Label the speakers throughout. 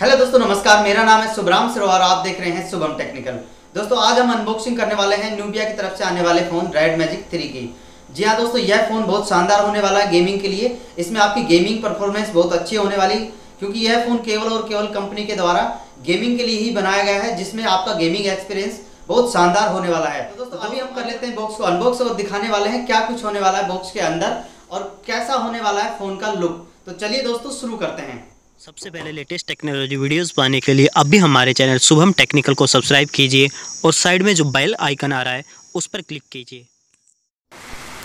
Speaker 1: Hello दोस्तों, नमस्कार। मेरा नाम है शुभराम सिरोहा और आप देख रहे हैं शुभम टेक्निकल। दोस्तों, आज हम अनबॉक्सिंग करने वाले हैं न्यूबिया की तरफ से आने वाले फ़ोन रेड मैजिक 3 की। जी हाँ दोस्तों, यह फ़ोन बहुत शानदार होने वाला है गेमिंग के लिए। इसमें आपकी गेमिंग परफॉर्मेंस बहुत अच्छी होने वाली, क्योंकि यह फ़ोन केवल और केवल कंपनी के द्वारा गेमिंग के लिए ही बनाया गया है, जिसमें आपका गेमिंग एक्सपीरियंस बहुत शानदार होने वाला है। तो दोस्तों, अभी हम कर लेते हैं बॉक्स को अनबॉक्स और दिखाने वाले हैं क्या कुछ होने वाला है बॉक्स के अंदर और कैसा होने वाला है फ़ोन का लुक। तो चलिए दोस्तों, शुरू करते हैं।
Speaker 2: सबसे पहले लेटेस्ट टेक्नोलॉजी वीडियोस पाने के लिए अभी हमारे चैनल शुभम टेक्निकल को सब्सक्राइब कीजिए और साइड में जो बेल आइकन आ रहा है उस पर क्लिक कीजिए।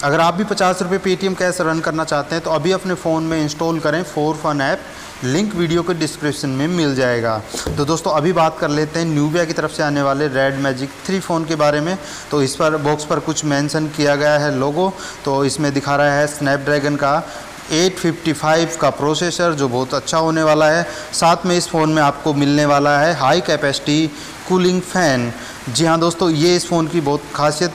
Speaker 3: अगर आप भी 50 रुपये पेटीएम कैश रन करना चाहते हैं तो अभी अपने फ़ोन में इंस्टॉल करें for fun app. Link video के डिस्क्रिप्शन में मिल जाएगा। तो दोस्तों, अभी बात कर लेते हैं न्यूबिया की तरफ से आने वाले रेड मैजिक 3 फ़ोन के बारे में। तो इस पर बॉक्स पर कुछ मेंशन किया गया है लोगो। तो इसमें दिखा रहा है स्नैपड्रैगन का 855 का प्रोसेसर, जो बहुत अच्छा होने वाला है। साथ में इस फ़ोन में आपको मिलने वाला है हाई कैपेसिटी कूलिंग फ़ैन। जी हाँ दोस्तों, ये इस फ़ोन की बहुत खासियत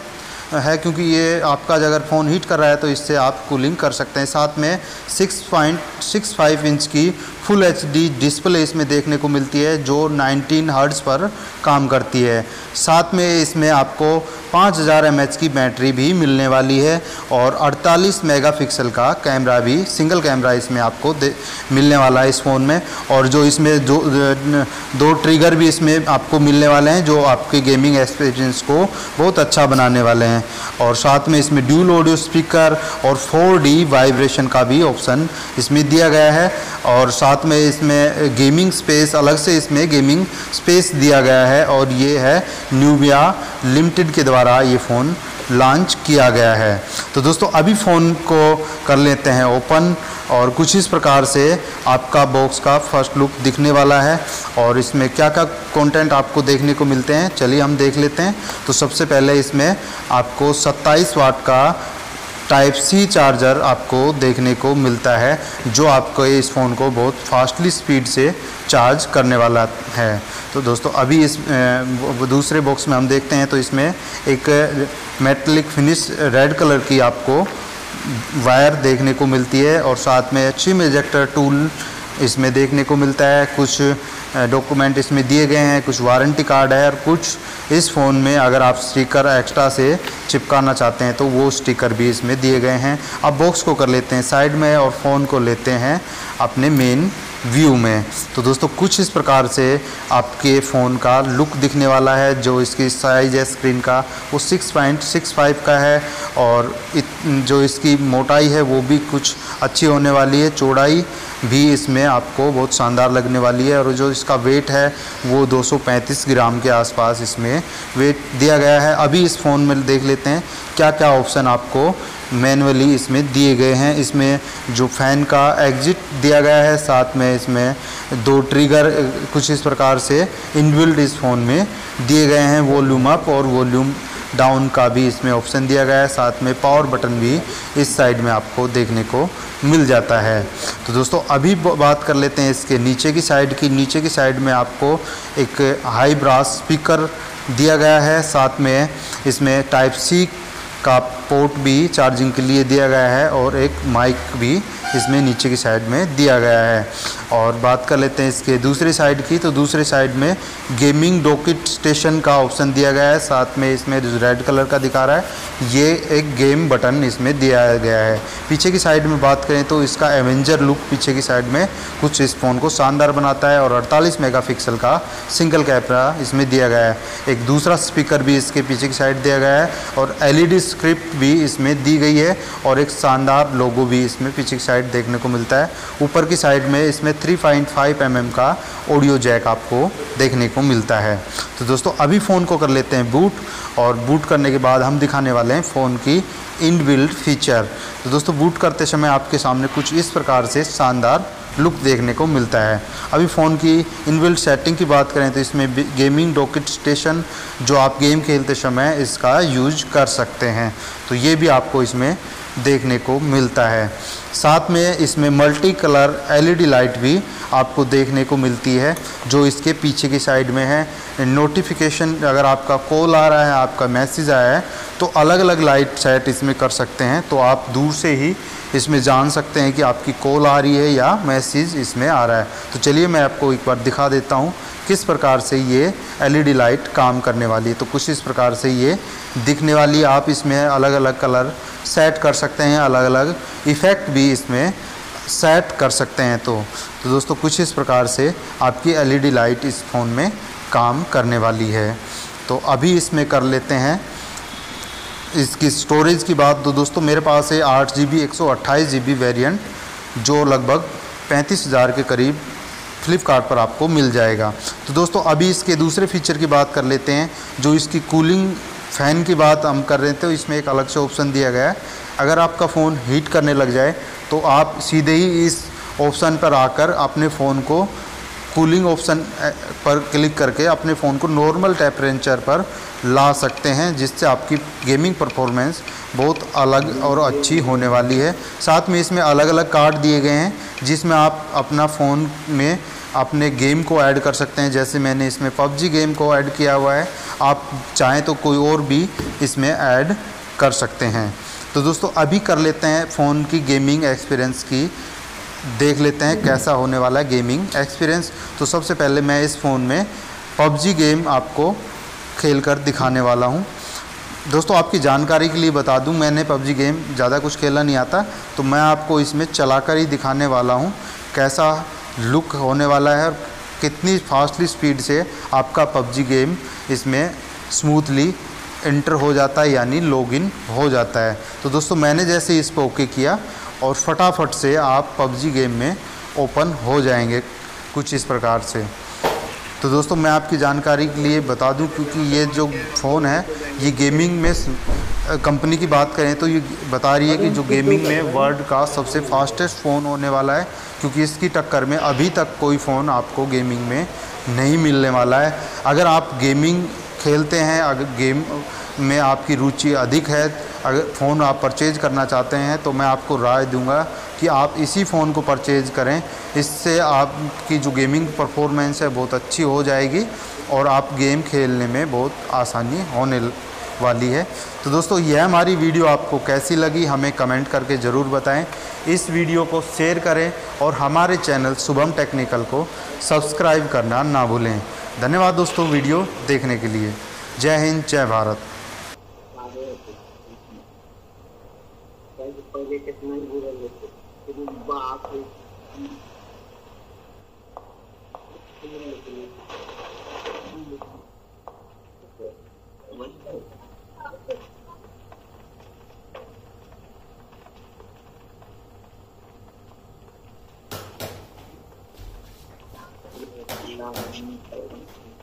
Speaker 3: है, क्योंकि ये आपका अगर फ़ोन हीट कर रहा है तो इससे आप कूलिंग कर सकते हैं। साथ में 6.65 इंच की फुल एचडी डिस्प्ले इसमें देखने को मिलती है, जो 19 हर्ट्ज़ पर काम करती है। साथ में इसमें आपको 5000 mAh की बैटरी भी मिलने वाली है और 48 मेगापिक्सल का कैमरा भी, सिंगल कैमरा इसमें आपको मिलने वाला है इस फ़ोन में। और जो इसमें दो ट्रिगर भी इसमें आपको मिलने वाले हैं, जो आपके गेमिंग एक्सपीरियंस को बहुत अच्छा बनाने वाले हैं। और साथ में इसमें ड्यूल ऑडियो स्पीकर और 4D वाइब्रेशन का भी ऑप्शन इसमें दिया गया है। और साथ में इसमें गेमिंग स्पेस, अलग से इसमें गेमिंग स्पेस दिया गया है। और ये है न्यूबिया लिमिटेड के द्वारा ये फ़ोन लॉन्च किया गया है। तो दोस्तों, अभी फ़ोन को कर लेते हैं ओपन और कुछ इस प्रकार से आपका बॉक्स का फर्स्ट लुक दिखने वाला है। और इसमें क्या क्या कंटेंट आपको देखने को मिलते हैं, चलिए हम देख लेते हैं। तो सबसे पहले इसमें आपको 27 वाट का टाइप सी चार्जर आपको देखने को मिलता है, जो आपको इस फ़ोन को बहुत फास्टली स्पीड से चार्ज करने वाला है। तो दोस्तों, अभी इस दूसरे बॉक्स में हम देखते हैं तो इसमें एक मेटेलिक फिनिश रेड कलर की आपको वायर देखने को मिलती है। और साथ में चिम इजेक्टर टूल इसमें देखने को मिलता है। कुछ डॉक्यूमेंट इसमें दिए गए हैं, कुछ वारंटी कार्ड है और कुछ इस फ़ोन में अगर आप स्टिकर एक्स्ट्रा से चिपकाना चाहते हैं तो वो स्टिकर भी इसमें दिए गए हैं। अब बॉक्स को कर लेते हैं साइड में और फ़ोन को लेते हैं अपने मेन व्यू में। तो दोस्तों, कुछ इस प्रकार से आपके फ़ोन का लुक दिखने वाला है। जो इसकी साइज़ है स्क्रीन का वो 6.65 का है और जो इसकी मोटाई है वो भी कुछ अच्छी होने वाली है। चौड़ाई भी इसमें आपको बहुत शानदार लगने वाली है। और जो इसका वेट है वो 235 ग्राम के आसपास इसमें वेट दिया गया है। अभी इस फ़ोन में देख लेते हैं क्या क्या ऑप्शन आपको मैनुअली इसमें दिए गए हैं। इसमें जो फ़ैन का एग्जिट दिया गया है, साथ में इसमें 2 ट्रिगर कुछ इस प्रकार से इनबिल्ट इस फ़ोन में दिए गए हैं। वॉल्यूम अप और वॉल्यूम डाउन का भी इसमें ऑप्शन दिया गया है। साथ में पावर बटन भी इस साइड में आपको देखने को मिल जाता है। तो दोस्तों, अभी बात कर लेते हैं इसके नीचे की साइड की। नीचे की साइड में आपको एक हाई ब्रास स्पीकर दिया गया है। साथ में इसमें टाइप सी का पोर्ट भी चार्जिंग के लिए दिया गया है और एक माइक भी इसमें नीचे की साइड में दिया गया है। और बात कर लेते हैं इसके दूसरी साइड की। तो दूसरी साइड में गेमिंग डॉकेट स्टेशन का ऑप्शन दिया गया है। साथ में इसमें जो रेड कलर का दिखा रहा है ये एक गेम बटन इसमें दिया गया है। पीछे की साइड में बात करें तो इसका एवेंजर लुक पीछे की साइड में कुछ इस फ़ोन को शानदार बनाता है। और 48 मेगापिक्सल का सिंगल कैमरा इसमें दिया गया है। एक दूसरा स्पीकर भी इसके पीछे की साइड दिया गया है और LED स्क्रिप्ट भी इसमें दी गई है। और एक शानदार लोगो भी इसमें पीछे की साइड देखने को मिलता है। ऊपर की साइड में इसमें 3.5 mm का ऑडियो जैक आपको देखने को मिलता है। तो दोस्तों, अभी फ़ोन को कर लेते हैं बूट और बूट करने के बाद हम दिखाने वाले हैं फ़ोन की इनबिल्ट फीचर। तो दोस्तों, बूट करते समय आपके सामने कुछ इस प्रकार से शानदार लुक देखने को मिलता है। अभी फ़ोन की इनबिल्ट सेटिंग की बात करें तो इसमें गेमिंग डॉकेट स्टेशन, जो आप गेम खेलते समय इसका यूज कर सकते हैं, तो ये भी आपको इसमें देखने को मिलता है। साथ में इसमें मल्टी कलर LED लाइट भी आपको देखने को मिलती है, जो इसके पीछे की साइड में है। नोटिफिकेशन, अगर आपका कॉल आ रहा है, आपका मैसेज आया है, तो अलग अलग लाइट सेट इसमें कर सकते हैं। तो आप दूर से ही इसमें जान सकते हैं कि आपकी कॉल आ रही है या मैसेज इसमें आ रहा है। तो चलिए मैं आपको एक बार दिखा देता हूँ किस प्रकार से ये एलईडी लाइट काम करने वाली है। तो कुछ इस प्रकार से ये दिखने वाली है। आप इसमें अलग अलग कलर सेट कर सकते हैं, अलग अलग इफ़ेक्ट भी इसमें सेट कर सकते हैं। तो दोस्तों कुछ इस प्रकार से आपकी एलईडी लाइट इस फ़ोन में काम करने वाली है। तो अभी इसमें कर लेते हैं इसकी स्टोरेज की बात। तो दोस्तों मेरे पास है 8GB 128GB वेरिएंट, जो लगभग 35,000 के करीब फ्लिपकार्ट पर आपको मिल जाएगा। तो दोस्तों अभी इसके दूसरे फीचर की बात कर लेते हैं। जो इसकी कूलिंग फ़ैन की बात हम कर रहे थे, तो इसमें एक अलग से ऑप्शन दिया गया है। अगर आपका फ़ोन हीट करने लग जाए तो आप सीधे ही इस ऑप्शन पर आकर अपने फ़ोन को कूलिंग ऑप्शन पर क्लिक करके अपने फ़ोन को नॉर्मल टेम्परेचर पर ला सकते हैं, जिससे आपकी गेमिंग परफॉर्मेंस बहुत अलग और अच्छी होने वाली है। साथ में इसमें अलग अलग कार्ड दिए गए हैं, जिसमें आप अपना फ़ोन में अपने गेम को ऐड कर सकते हैं। जैसे मैंने इसमें PUBG गेम को ऐड किया हुआ है, आप चाहें तो कोई और भी इसमें ऐड कर सकते हैं। तो दोस्तों अभी कर लेते हैं फ़ोन की गेमिंग एक्सपीरियंस की, देख लेते हैं कैसा होने वाला है गेमिंग एक्सपीरियंस। तो सबसे पहले मैं इस फ़ोन में PUBG गेम आपको खेल कर दिखाने वाला हूं। दोस्तों आपकी जानकारी के लिए बता दूं, मैंने PUBG गेम ज़्यादा कुछ खेला नहीं आता, तो मैं आपको इसमें चलाकर ही दिखाने वाला हूं कैसा लुक होने वाला है और कितनी फास्टली स्पीड से आपका PUBG गेम इसमें स्मूथली इंटर हो जाता है, यानी लॉगिन हो जाता है। तो दोस्तों मैंने जैसे इस पर ओके किया और फटाफट से आप PUBG गेम में ओपन हो जाएंगे कुछ इस प्रकार से। तो दोस्तों मैं आपकी जानकारी के लिए बता दूं, क्योंकि ये जो फ़ोन है ये गेमिंग में कंपनी की बात करें तो ये बता रही है कि जो गेमिंग में वर्ल्ड का सबसे फास्टेस्ट फ़ोन होने वाला है, क्योंकि इसकी टक्कर में अभी तक कोई फ़ोन आपको गेमिंग में नहीं मिलने वाला है। अगर आप गेमिंग खेलते हैं, अगर गेम में आपकी रुचि अधिक है, अगर फ़ोन आप परचेज़ करना चाहते हैं, तो मैं आपको राय दूंगा कि आप इसी फ़ोन को परचेज़ करें। इससे आपकी जो गेमिंग परफॉर्मेंस है बहुत अच्छी हो जाएगी और आप गेम खेलने में बहुत आसानी होने वाली है। तो दोस्तों यह हमारी वीडियो आपको कैसी लगी हमें कमेंट करके ज़रूर बताएं। इस वीडियो को शेयर करें और हमारे चैनल शुभम टेक्निकल को सब्सक्राइब करना ना भूलें। धन्यवाद दोस्तों वीडियो देखने के लिए। जय हिंद, जय भारत।
Speaker 4: Thank you.